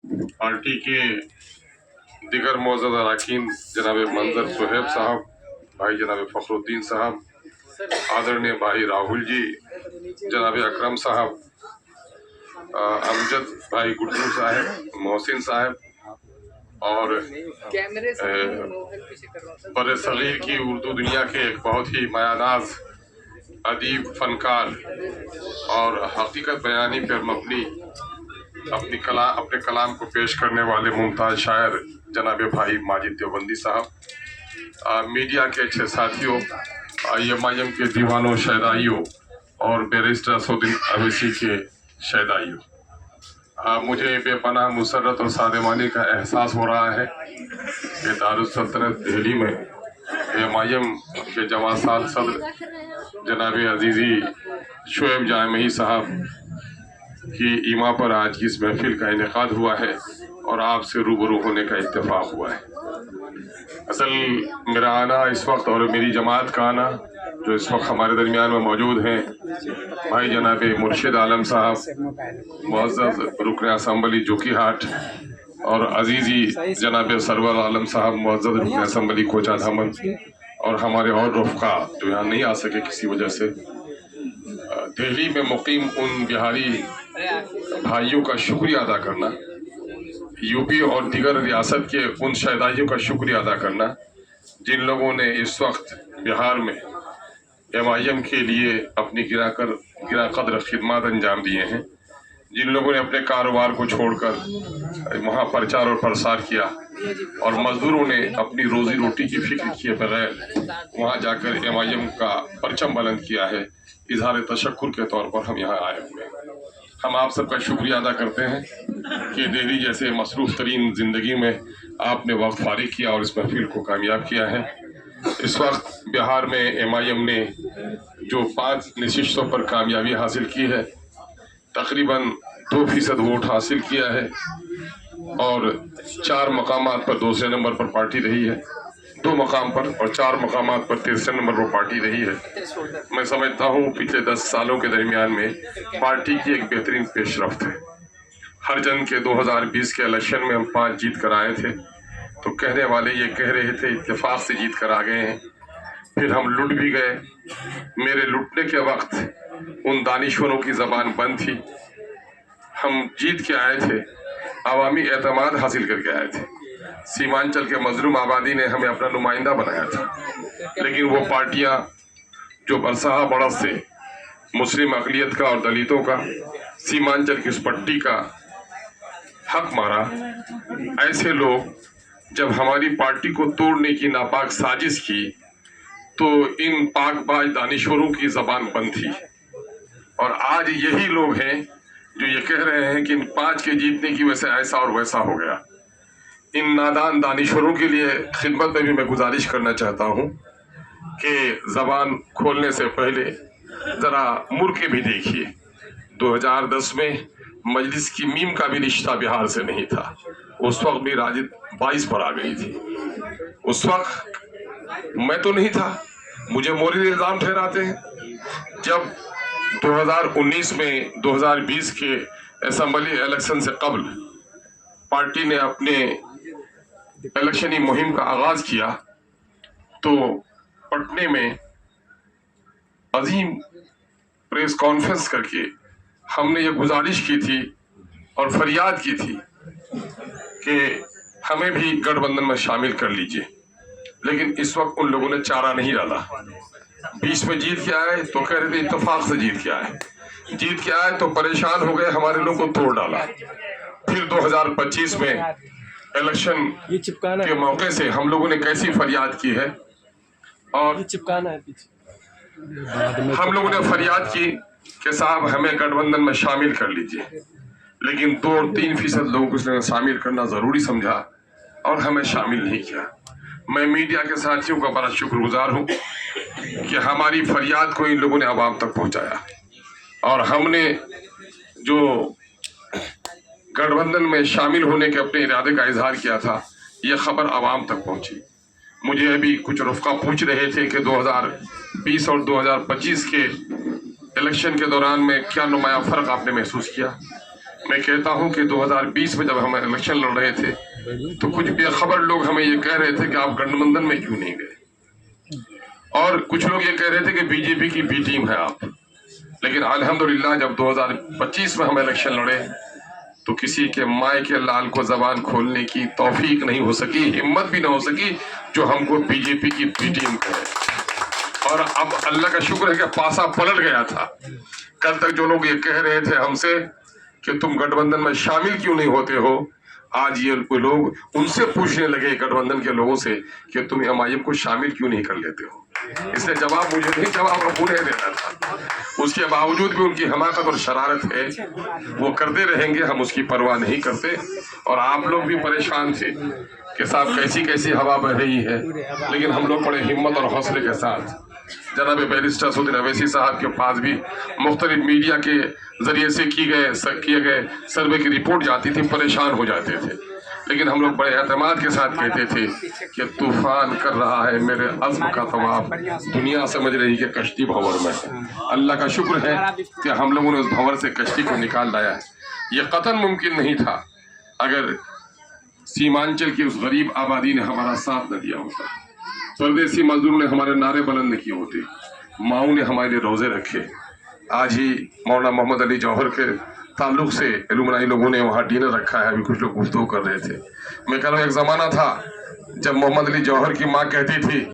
Party के दिगर मौजूद अरकान जनाब मंजर सुहेब साहब, भाई जनाब फखरुद्दीन साहब, आदरणीय भाई राहुल जी, जनाब अकरम साहब, अमजद भाई गुड्डू साहब, मोहसिन साहब और बर सगीर की उर्दू दुनिया के एक बहुत ही मायानाज अदीब, फनकार और हकीकत बयानी पर मबनी अपने कलाम को पेश करने वाले मुमताज़ शायर जनाब भाई माजिद देवबंदी साहब, मीडिया के अच्छे साथियों, IMIM के दीवानों, शहदाइयों और बैरिस्टर असदुद्दीन अवैसी के शहदाइयों, मुझे बेपनाह मुसर्रत और सादेमानी का एहसास हो रहा है कि दारुस्सल्तनत दिल्ली में IMIM के जवासाल सदर जनाब अजीज़ी शुएब जामई साहब की ईमा पर आज की इस महफिल का इनेकाद हुआ है और आपसे रूबरू होने का इत्तेफाक हुआ है। असल मेरा आना इस वक्त और मेरी जमात का आना जो इस वक्त हमारे दरमियान में मौजूद हैं, भाई जनाब मुर्शिद आलम साहब, मुअज़्ज़ज़ रुकन असम्बली जोकीहाट, और अजीज़ी जनाब सरवर आलम साहब, मुअज़्ज़ज़ रुकन असम्बली कोचा धामन, और हमारे और रफ़्क़ा जो यहाँ नहीं आ सके किसी वजह से, दिल्ली में मुकीम उन बिहारी भाइयों का शुक्रिया अदा करना, यूपी और दीगर रियासत के उन शहदाइयों का शुक्रिया अदा करना जिन लोगों ने इस वक्त बिहार में IMIM के लिए अपनी गिरा कदर खिदमत अंजाम दिए हैं, जिन लोगों ने अपने कारोबार को छोड़कर वहाँ प्रचार और प्रसार किया और मजदूरों ने अपनी रोजी रोटी की फिक्र किए बगैर वहाँ जाकर IMIM का परचम बुलंद किया है, इजहार तशक्कुर के तौर पर हम यहाँ आए हुए हैं। हम आप सबका शुक्रिया अदा करते हैं कि दिल्ली जैसे मसरूफ़ तरीन ज़िंदगी में आपने वक्त फारिग किया और इस महफिल को कामयाब किया है। इस वक्त बिहार में IMIM ने जो 5 नशिस्तों पर कामयाबी हासिल की है, तकरीबन 2% वोट हासिल किया है और 4 मकामात पर दूसरे नंबर पर पार्टी रही है, 2 मकाम पर और 4 मकामात पर तीसरे नंबर पर पार्टी रही है। मैं समझता हूँ पिछले 10 सालों के दरमियान में पार्टी की एक बेहतरीन पेशरफ्त है। हर जन के 2020 के इलेक्शन में हम 5 जीत कर आए थे तो कहने वाले ये कह रहे थे इत्तेफाक से जीत कर आ गए हैं, फिर हम लुट भी गए। मेरे लुटने के वक्त उन दानिशवरों की ज़बान बंद थी। हम जीत के आए थे, अवामी एतमाद हासिल करके आए थे। सीमांचल के मजलूम आबादी ने हमें अपना नुमाइंदा बनाया था, लेकिन वो पार्टियां जो बरसहा बड़स से मुस्लिम अक़लियत का और दलितों का, सीमांचल की उस पट्टी का हक मारा, ऐसे लोग जब हमारी पार्टी को तोड़ने की नापाक साजिश की तो इन पाकबाज दानिशवरों की ज़बान बंद थी। और आज यही लोग हैं जो ये कह रहे हैं कि इन 5 के जीतने की वजह से ऐसा और वैसा हो गया। इन नादान दानिशवरों के लिए खिदमत में भी मैं गुजारिश करना चाहता हूँ कि ज़बान खोलने से पहले ज़रा मुड़ के भी देखिए। 2010 में मजलिस की मीम का भी रिश्ता बिहार से नहीं था, उस वक्त भी राजद 22 पर आ गई थी। उस वक्त मैं तो नहीं था, मुझे मोरी इल्ज़ाम ठहराते हैं। जब 2019 में 2020 के असम्बली इलेक्शन से कबल पार्टी ने अपने इलेक्शनी मुहिम का आगाज किया तो पटने में अजीम प्रेस कॉन्फ्रेंस करके हमने ये गुजारिश की थी और फरियाद की थी कि हमें भी गठबंधन में शामिल कर लीजिए, लेकिन इस वक्त उन लोगों ने चारा नहीं डाला। 20 में जीत के आए तो कह रहे थे इत्तेफाक से जीत के आए, जीत के आए तो परेशान हो गए, हमारे लोगों को तोड़ डाला। फिर 2025 में इलेक्शन के मौके से हम लोगों ने कैसी फरियाद की है और हम लोगों ने फरियाद की कि साहब हमें गठबंधन में शामिल कर लीजिए, लेकिन 2 और 3% लोगों को उसने शामिल करना ज़रूरी समझा और हमें शामिल नहीं किया। मैं मीडिया के साथियों का बड़ा शुक्रगुजार हूँ कि हमारी फरियाद को इन लोगों ने आवाम तक पहुँचाया और हमने जो गठबंधन में शामिल होने के अपने इरादे का इजहार किया था, यह खबर आवाम तक पहुँची। मुझे अभी कुछ रफ़्क़ा पूछ रहे थे कि 2020 और 2025 के इलेक्शन के दौरान में क्या नुमाया फ़र्क आपने महसूस किया। मैं कहता हूं कि 2020 में जब हम इलेक्शन लड़ रहे थे तो कुछ बेखबर लोग हमें ये कह रहे थे कि आप गठबंधन में क्यों नहीं गए, और कुछ लोग ये कह रहे थे कि बीजेपी की बी टीम है आप। लेकिन अल्हम्दुलिल्लाह जब 2025 में हम इलेक्शन लड़े तो किसी के माए के लाल को जबान खोलने की तौफीक नहीं हो सकी, हिम्मत भी ना हो सकी जो हमको बीजेपी की बी टीम कहे। और अब अल्लाह का शुक्र है कि पासा पलट गया था। कल तक जो लोग ये कह रहे थे हमसे कि तुम गठबंधन में शामिल क्यों नहीं होते हो, आज ये लोग उनसे पूछने लगे गठबंधन के लोगों से कि तुम एमआईएम को शामिल क्यों नहीं कर लेते हो। इसने जवाब मुझे नहीं, जवाब उन्हें देना था। उसके बावजूद भी उनकी हमाकत और शरारत है, वो करते रहेंगे, हम उसकी परवाह नहीं करते। और आप लोग भी परेशान थे कि साहब कैसी कैसी हवा बह रही है, लेकिन हम लोग बड़े हिम्मत और हौसले के साथ जनाब बैरिस्टर असदुद्दीन अवैसी साहब के पास भी मुख्तलिफ मीडिया के जरिए से किए गए सर्वे की रिपोर्ट जाती थी, परेशान हो जाते थे। लेकिन हम लोग बड़े एतमाद के साथ कहते थे कि तूफान कर रहा है मेरे अज़्म का तवाफ, दुनिया समझ रही कि कश्ती भंवर में। अल्लाह का शुक्र है कि हम लोगों ने उस भंवर से कश्ती को निकाल लाया है। ये कतन मुमकिन नहीं था अगर सीमांचल की उस गरीब आबादी ने हमारा साथ न दिया होता, परदेसी मजदूरों ने हमारे नारे बुलंद किए होते, माओ ने हमारे लिए रोजे रखे। आज ही मौलाना मोहम्मद अली जौहर के ताल्लुक से इल्मुनाई लोगों ने वहाँ डिनर रखा है, अभी कुछ लोग गुफ्तगू कर रहे थे। मैं कह रहा हूँ एक ज़माना था जब मोहम्मद अली जौहर की माँ कहती थी